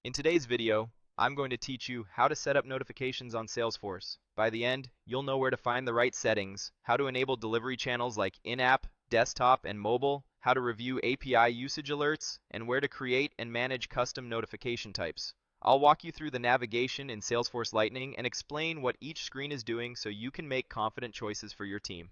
In today's video, I'm going to teach you how to set up notifications on Salesforce. By the end, you'll know where to find the right settings, how to enable delivery channels like in-app, desktop, and mobile, how to review API usage alerts, and where to create and manage custom notification types. I'll walk you through the navigation in Salesforce Lightning and explain what each screen is doing so you can make confident choices for your team.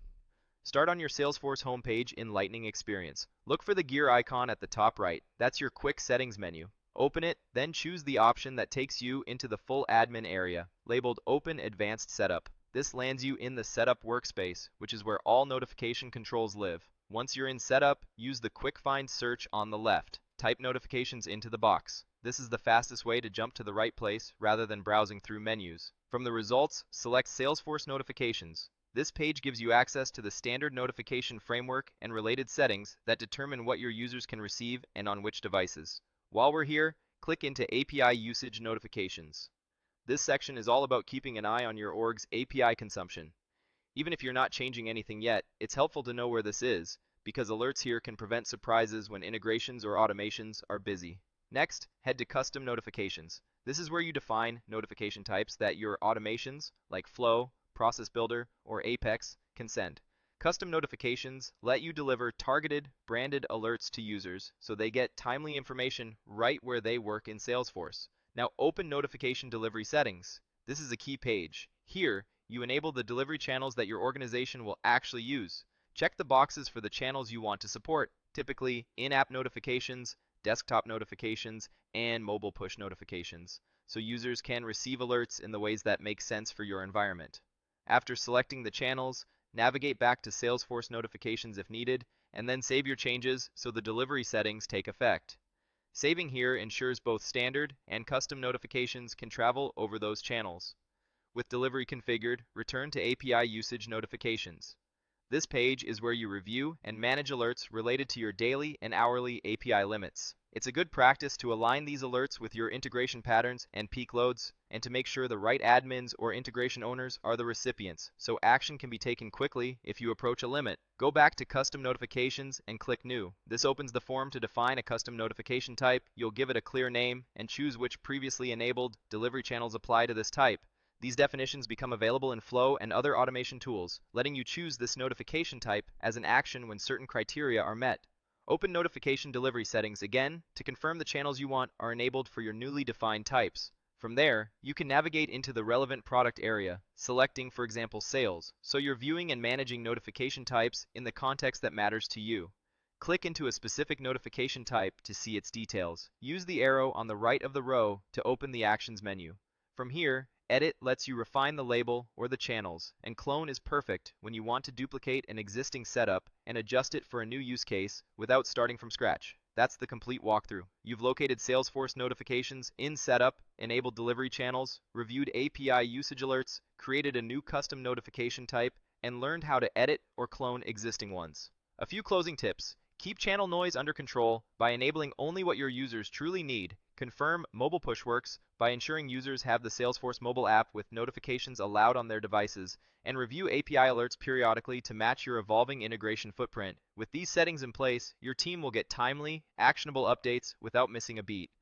Start on your Salesforce homepage in Lightning Experience. Look for the gear icon at the top right. That's your quick settings menu. Open it, then choose the option that takes you into the full admin area, labeled Open Advanced Setup. This lands you in the Setup workspace, which is where all notification controls live. Once you're in Setup, use the Quick Find search on the left. Type notifications into the box. This is the fastest way to jump to the right place rather than browsing through menus. From the results, select Salesforce Notifications. This page gives you access to the standard notification framework and related settings that determine what your users can receive and on which devices. While we're here, click into API Usage Notifications. This section is all about keeping an eye on your org's API consumption. Even if you're not changing anything yet, it's helpful to know where this is, because alerts here can prevent surprises when integrations or automations are busy. Next, head to Custom Notifications. This is where you define notification types that your automations, like Flow, Process Builder, or Apex, can send. Custom notifications let you deliver targeted, branded alerts to users so they get timely information right where they work in Salesforce. Now open Notification Delivery Settings. This is a key page. Here, you enable the delivery channels that your organization will actually use. Check the boxes for the channels you want to support, typically in-app notifications, desktop notifications, and mobile push notifications, so users can receive alerts in the ways that make sense for your environment. After selecting the channels, navigate back to Salesforce notifications if needed, and then save your changes so the delivery settings take effect. Saving here ensures both standard and custom notifications can travel over those channels. With delivery configured, return to API Usage Notifications. This page is where you review and manage alerts related to your daily and hourly API limits. It's a good practice to align these alerts with your integration patterns and peak loads, and to make sure the right admins or integration owners are the recipients, so action can be taken quickly if you approach a limit. Go back to Custom Notifications and click New. This opens the form to define a custom notification type. You'll give it a clear name and choose which previously enabled delivery channels apply to this type. These definitions become available in Flow and other automation tools, letting you choose this notification type as an action when certain criteria are met. Open Notification Delivery Settings again to confirm the channels you want are enabled for your newly defined types. From there, you can navigate into the relevant product area, selecting, for example, Sales, so you're viewing and managing notification types in the context that matters to you. Click into a specific notification type to see its details. Use the arrow on the right of the row to open the Actions menu. From here, Edit lets you refine the label or the channels, and Clone is perfect when you want to duplicate an existing setup and adjust it for a new use case without starting from scratch. That's the complete walkthrough. You've located Salesforce notifications in Setup, enabled delivery channels, reviewed API usage alerts, created a new custom notification type, and learned how to edit or clone existing ones. A few closing tips. Keep channel noise under control by enabling only what your users truly need. Confirm mobile push works by ensuring users have the Salesforce mobile app with notifications allowed on their devices, and review API alerts periodically to match your evolving integration footprint. With these settings in place, your team will get timely, actionable updates without missing a beat.